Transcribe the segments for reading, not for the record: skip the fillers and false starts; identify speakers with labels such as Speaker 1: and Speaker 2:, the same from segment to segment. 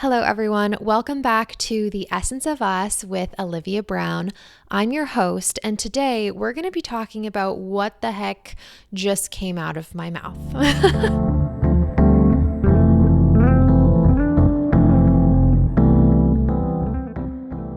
Speaker 1: Hello, everyone. Welcome back to The Essence of Us with Alivia Brown. I'm your host, and today we're going to be talking about what the heck just came out of my mouth.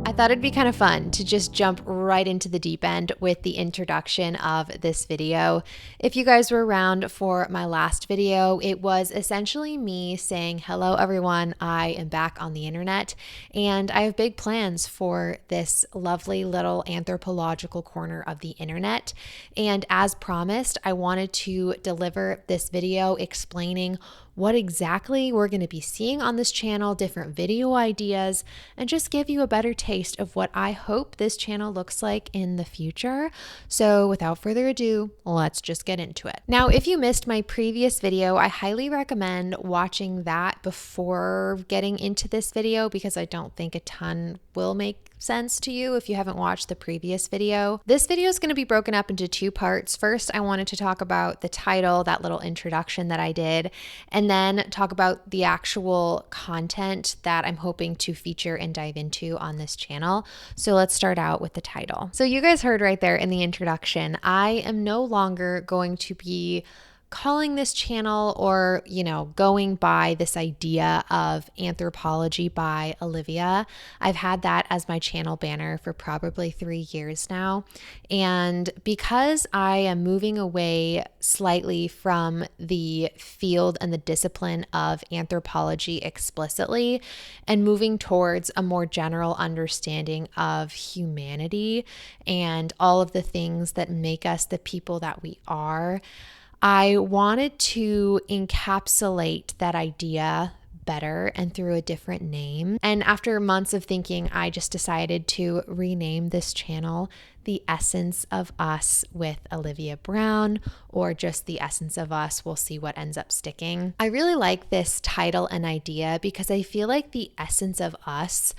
Speaker 1: I thought it'd be kind of fun to just jump right into the deep end with the introduction of this video. If you guys were around for my last video, it was essentially me saying, hello everyone, I am back on the internet, and I have big plans for this lovely little anthropological corner of the internet. And as promised, I wanted to deliver this video explaining what exactly we're going to be seeing on this channel, different video ideas, and just give you a better taste of what I hope this channel looks like in the future. So without further ado, let's just get into it. Now, if you missed my previous video, I highly recommend watching that before getting into this video because I don't think a ton will make sense to you if you haven't watched the previous video. This video is going to be broken up into two parts. First, I wanted to talk about the title, that little introduction that I did, and then talk about the actual content that I'm hoping to feature and dive into on this channel. So let's start out with the title. So you guys heard right there in the introduction, I am no longer going to be calling this channel or, going by this idea of Anthropology by Alivia. I've had that as my channel banner for probably 3 years now. And because I am moving away slightly from the field and the discipline of anthropology explicitly and moving towards a more general understanding of humanity and all of the things that make us the people that we are, I wanted to encapsulate that idea better and through a different name. And after months of thinking, I just decided to rename this channel The Essence of Us with Alivia Brown, or just The Essence of Us. We'll see what ends up sticking. I really like this title and idea because I feel like the essence of us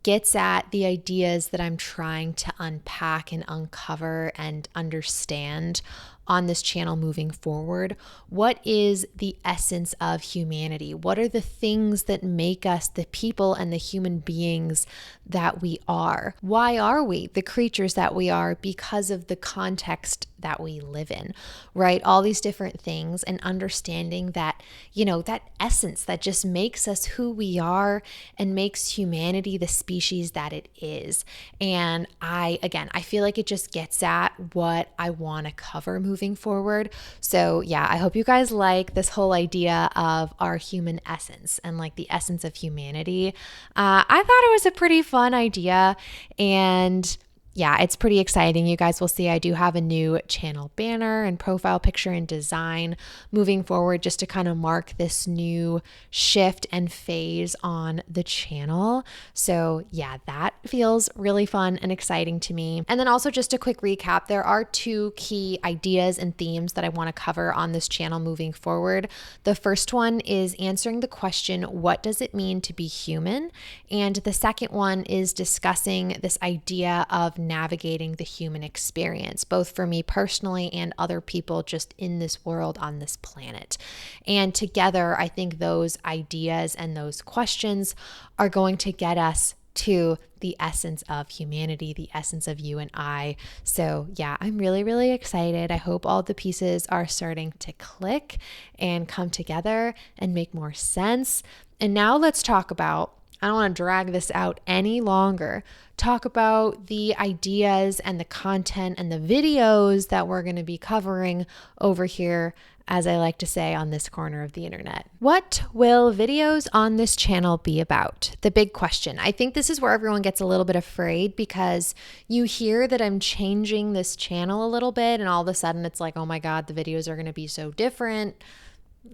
Speaker 1: gets at the ideas that I'm trying to unpack and uncover and understand on this channel moving forward. What is the essence of humanity? What are the things that make us the people and the human beings that we are? Why are we the creatures that we are? Because of the context that we live in, right? All these different things, and understanding that, that essence that just makes us who we are and makes humanity the species that it is. And I feel like it just gets at what I want to cover moving forward. So yeah, I hope you guys like this whole idea of our human essence and like the essence of humanity. I thought it was a pretty fun idea, and yeah, it's pretty exciting. You guys will see I do have a new channel banner and profile picture and design moving forward just to kind of mark this new shift and phase on the channel. So yeah, that feels really fun and exciting to me. And then also just a quick recap, there are two key ideas and themes that I want to cover on this channel moving forward. The first one is answering the question, what does it mean to be human? And the second one is discussing this idea of navigating the human experience, both for me personally and other people just in this world on this planet. And together, I think those ideas and those questions are going to get us to the essence of humanity, the essence of you and I. So yeah, I'm really, really excited. I hope all the pieces are starting to click and come together and make more sense. And now let's talk about, I don't want to drag this out any longer, talk about the ideas and the content and the videos that we're going to be covering over here, as I like to say, on this corner of the internet. What will videos on this channel be about? The big question. I think this is where everyone gets a little bit afraid because you hear that I'm changing this channel a little bit and all of a sudden it's like, oh my God, the videos are going to be so different.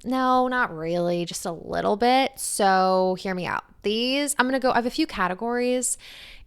Speaker 1: No, not really, just a little bit. So hear me out. I have a few categories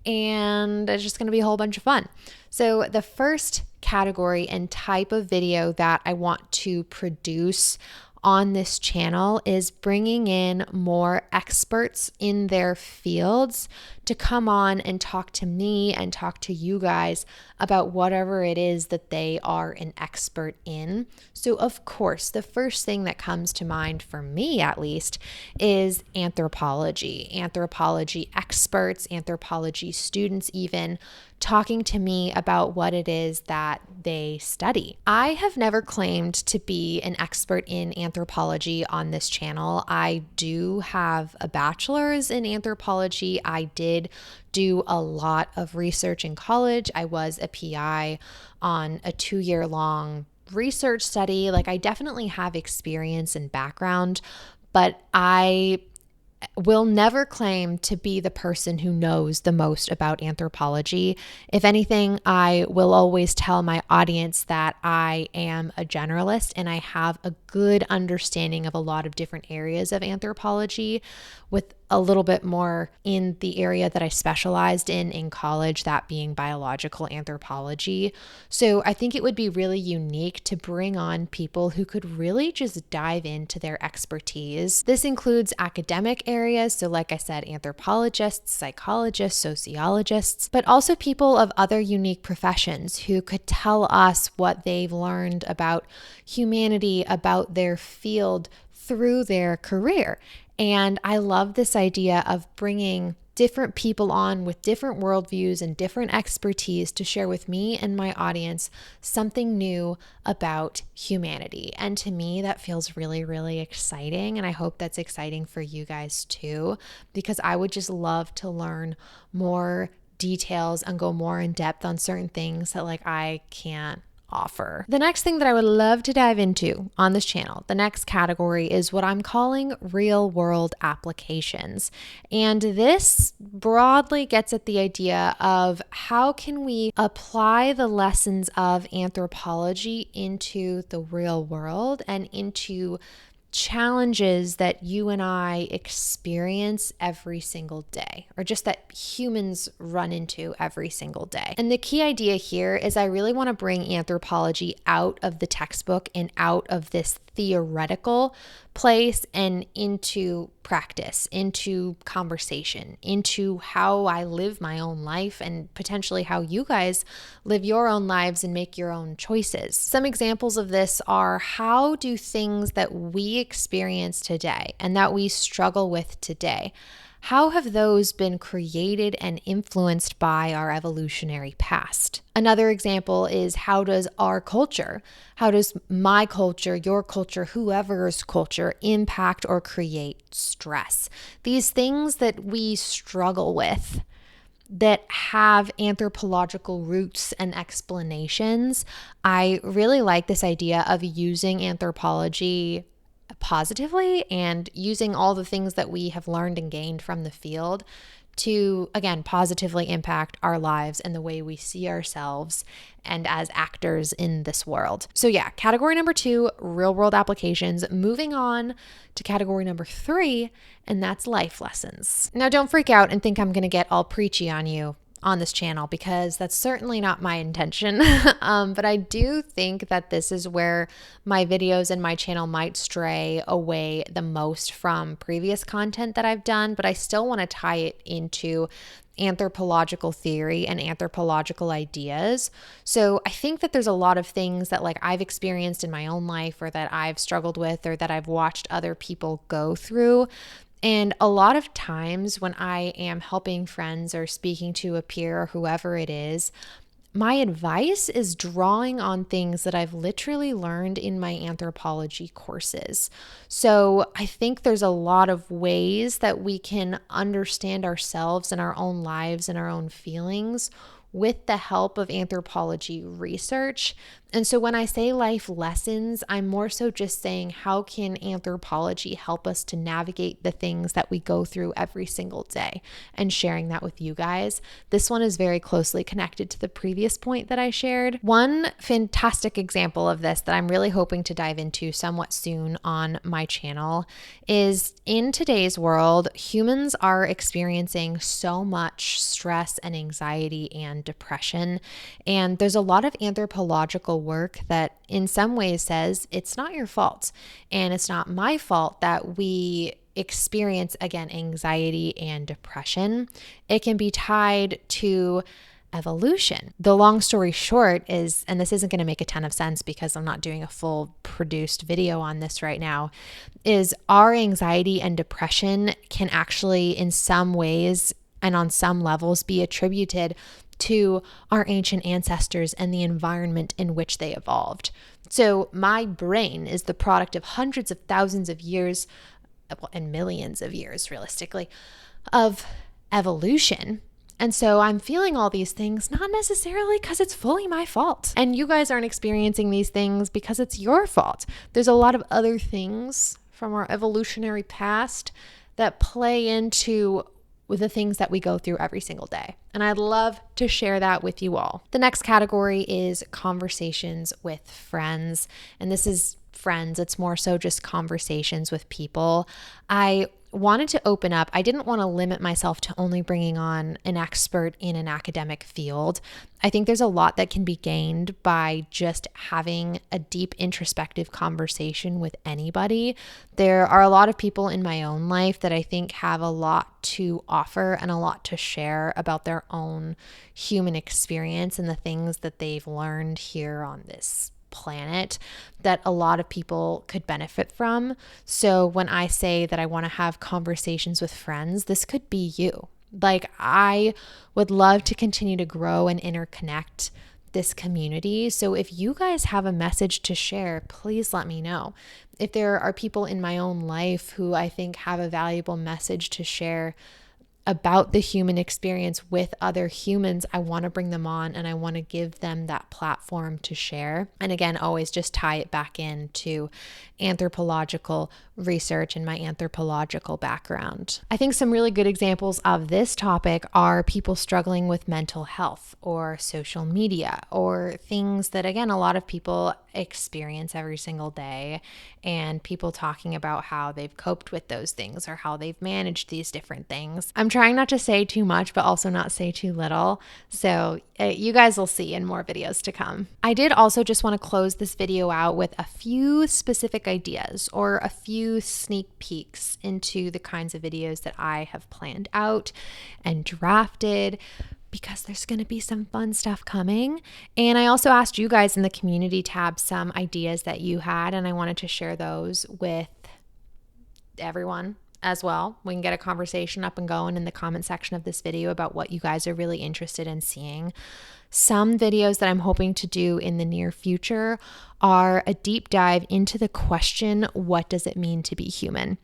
Speaker 1: and it's just going to be a whole bunch of fun. So the first category and type of video that I want to produce on this channel is bringing in more experts in their fields to come on and talk to me and talk to you guys about whatever it is that they are an expert in. So, of course, the first thing that comes to mind for me, at least, is anthropology. Anthropology experts, anthropology students, even talking to me about what it is that they study. I have never claimed to be an expert in anthropology on this channel. I do have a bachelor's in anthropology. I did do a lot of research in college. I was a PI on a 2-year-long research study. Like, I definitely have experience and background, but I will never claim to be the person who knows the most about anthropology. If anything, I will always tell my audience that I am a generalist and I have a good understanding of a lot of different areas of anthropology, with a little bit more in the area that I specialized in college, that being biological anthropology. So I think it would be really unique to bring on people who could really just dive into their expertise. This includes academic areas, so like I said, anthropologists, psychologists, sociologists, but also people of other unique professions who could tell us what they've learned about humanity, about their field through their career. And I love this idea of bringing different people on with different worldviews and different expertise to share with me and my audience something new about humanity. And to me, that feels really, really exciting. And I hope that's exciting for you guys too, because I would just love to learn more details and go more in depth on certain things that I can't offer. The next thing that I would love to dive into on this channel, the next category, is what I'm calling real world applications. And this broadly gets at the idea of how can we apply the lessons of anthropology into the real world and into challenges that you and I experience every single day, or just that humans run into every single day. And the key idea here is I really want to bring anthropology out of the textbook and out of this theoretical place and into practice, into conversation, into how I live my own life and potentially how you guys live your own lives and make your own choices. Some examples of this are, how do things that we experience today and that we struggle with today, how have those been created and influenced by our evolutionary past? Another example is, how does our culture, how does my culture, your culture, whoever's culture impact or create stress? These things that we struggle with that have anthropological roots and explanations. I really like this idea of using anthropology positively and using all the things that we have learned and gained from the field to, again, positively impact our lives and the way we see ourselves and as actors in this world. So yeah, category number 2, real world applications. Moving on to category number 3, and that's life lessons. Now, don't freak out and think I'm going to get all preachy on you on this channel, because that's certainly not my intention. But I do think that this is where my videos and my channel might stray away the most from previous content that I've done, but I still want to tie it into anthropological theory and anthropological ideas. So I think that there's a lot of things that I've experienced in my own life, or that I've struggled with, or that I've watched other people go through. And a lot of times when I am helping friends or speaking to a peer or whoever it is, my advice is drawing on things that I've literally learned in my anthropology courses. So I think there's a lot of ways that we can understand ourselves and our own lives and our own feelings with the help of anthropology research. And so when I say life lessons, I'm more so just saying, how can anthropology help us to navigate the things that we go through every single day, and sharing that with you guys. This one is very closely connected to the previous point that I shared. One fantastic example of this that I'm really hoping to dive into somewhat soon on my channel is, in today's world, humans are experiencing so much stress and anxiety and depression. And there's a lot of anthropological work that in some ways says it's not your fault. And it's not my fault that we experience, again, anxiety and depression. It can be tied to evolution. The long story short is, and this isn't going to make a ton of sense because I'm not doing a full produced video on this right now, is our anxiety and depression can actually in some ways and on some levels be attributed to our ancient ancestors and the environment in which they evolved. So my brain is the product of hundreds of thousands of years, and millions of years realistically, of evolution. And so I'm feeling all these things, not necessarily because it's fully my fault. And you guys aren't experiencing these things because it's your fault. There's a lot of other things from our evolutionary past that play into the things that we go through every single day. And I'd love to share that with you all. The next category is conversations with friends. And this is friends. It's more so just conversations with people. I wanted to open up. I didn't want to limit myself to only bringing on an expert in an academic field. I think there's a lot that can be gained by just having a deep introspective conversation with anybody. There are a lot of people in my own life that I think have a lot to offer and a lot to share about their own human experience and the things that they've learned here on this planet that a lot of people could benefit from. So when I say that I want to have conversations with friends, this could be you. Like, I would love to continue to grow and interconnect this community. So if you guys have a message to share, please let me know. If there are people in my own life who I think have a valuable message to share about the human experience with other humans, I want to bring them on and I want to give them that platform to share. And again, always just tie it back into anthropological research and my anthropological background. I think some really good examples of this topic are people struggling with mental health or social media or things that, again, a lot of people experience every single day, and people talking about how they've coped with those things or how they've managed these different things. I'm trying not to say too much, but also not say too little. So you guys will see in more videos to come. I did also just want to close this video out with a few specific ideas or a few sneak peeks into the kinds of videos that I have planned out and drafted, because there's going to be some fun stuff coming. And I also asked you guys in the community tab some ideas that you had, and I wanted to share those with everyone as well. We can get a conversation up and going in the comment section of this video about what you guys are really interested in seeing. Some videos that I'm hoping to do in the near future are a deep dive into the question, what does it mean to be human?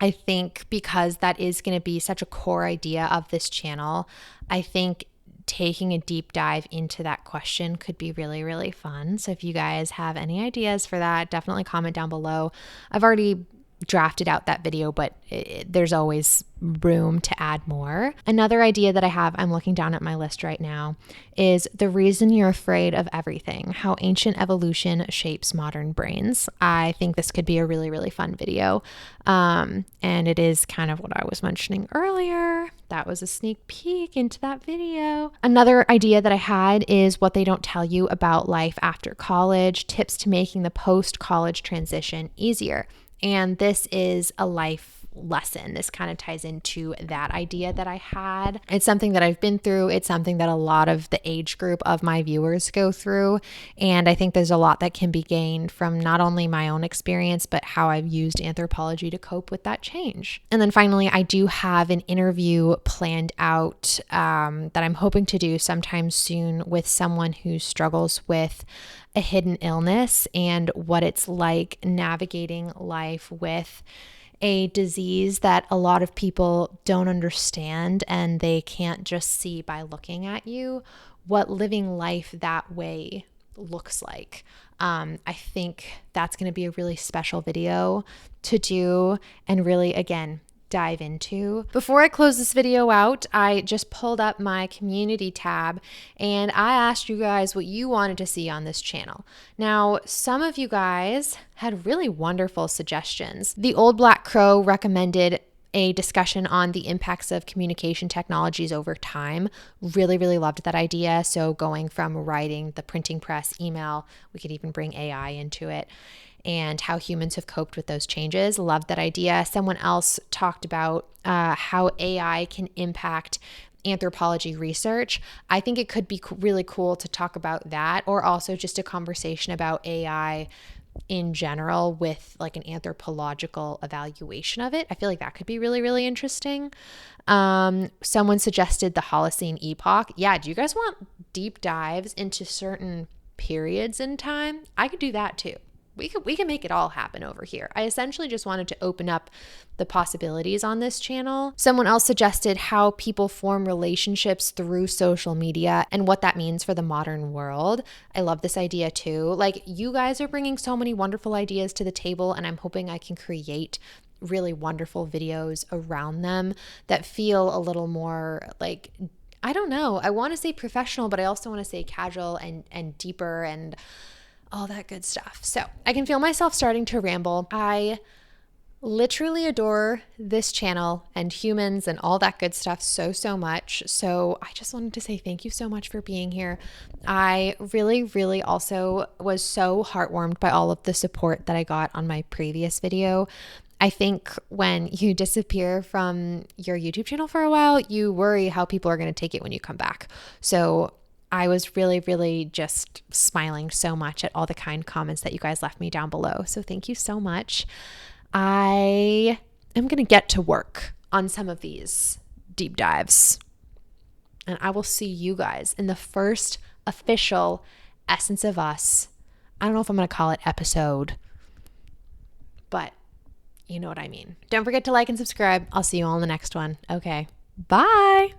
Speaker 1: I think because that is going to be such a core idea of this channel, I think taking a deep dive into that question could be really, really fun. So if you guys have any ideas for that, definitely comment down below. I've already drafted out that video, but there's always room to add more. Another idea that I have, I'm looking down at my list right now, is the reason you're afraid of everything, how ancient evolution shapes modern brains. I think this could be a really, really fun video. And it is kind of what I was mentioning earlier. That was a sneak peek into that video. Another idea that I had is what they don't tell you about life after college, tips to making the post-college transition easier. And this is a life lesson. This kind of ties into that idea that I had. It's something that I've been through. It's something that a lot of the age group of my viewers go through. And I think there's a lot that can be gained from not only my own experience, but how I've used anthropology to cope with that change. And then finally, I do have an interview planned out that I'm hoping to do sometime soon with someone who struggles with a hidden illness and what it's like navigating life with a disease that a lot of people don't understand, and they can't just see by looking at you what living life that way looks like. I think that's going to be a really special video to do and really, again, dive into. Before I close this video out, I just pulled up my community tab and I asked you guys what you wanted to see on this channel. Now, some of you guys had really wonderful suggestions. The Old Black Crow recommended a discussion on the impacts of communication technologies over time. Really, really loved that idea. So going from writing, the printing press, email, we could even bring AI into it, and how humans have coped with those changes. Loved that idea. Someone else talked about how AI can impact anthropology research. I think it could be really cool to talk about that, or also just a conversation about AI in general with like an anthropological evaluation of it. I feel like that could be really, really interesting. Someone suggested the Holocene epoch. Yeah, do you guys want deep dives into certain periods in time? I could do that too. We can make it all happen over here. I essentially just wanted to open up the possibilities on this channel. Someone else suggested how people form relationships through social media and what that means for the modern world. I love this idea too. Like, you guys are bringing so many wonderful ideas to the table, and I'm hoping I can create really wonderful videos around them that feel a little more like, I don't know, I want to say professional, but I also want to say casual and deeper and all that good stuff. So I can feel myself starting to ramble. I literally adore this channel and humans and all that good stuff so much. So I just wanted to say thank you so much for being here. I really, really also was so heartwarmed by all of the support that I got on my previous video. I think when you disappear from your YouTube channel for a while, you worry how people are going to take it when you come back. So I was really, really just smiling so much at all the kind comments that you guys left me down below. So thank you so much. I am going to get to work on some of these deep dives, and I will see you guys in the first official Essence of Us. I don't know if I'm going to call it episode, but you know what I mean. Don't forget to like and subscribe. I'll see you all in the next one. Okay. Bye.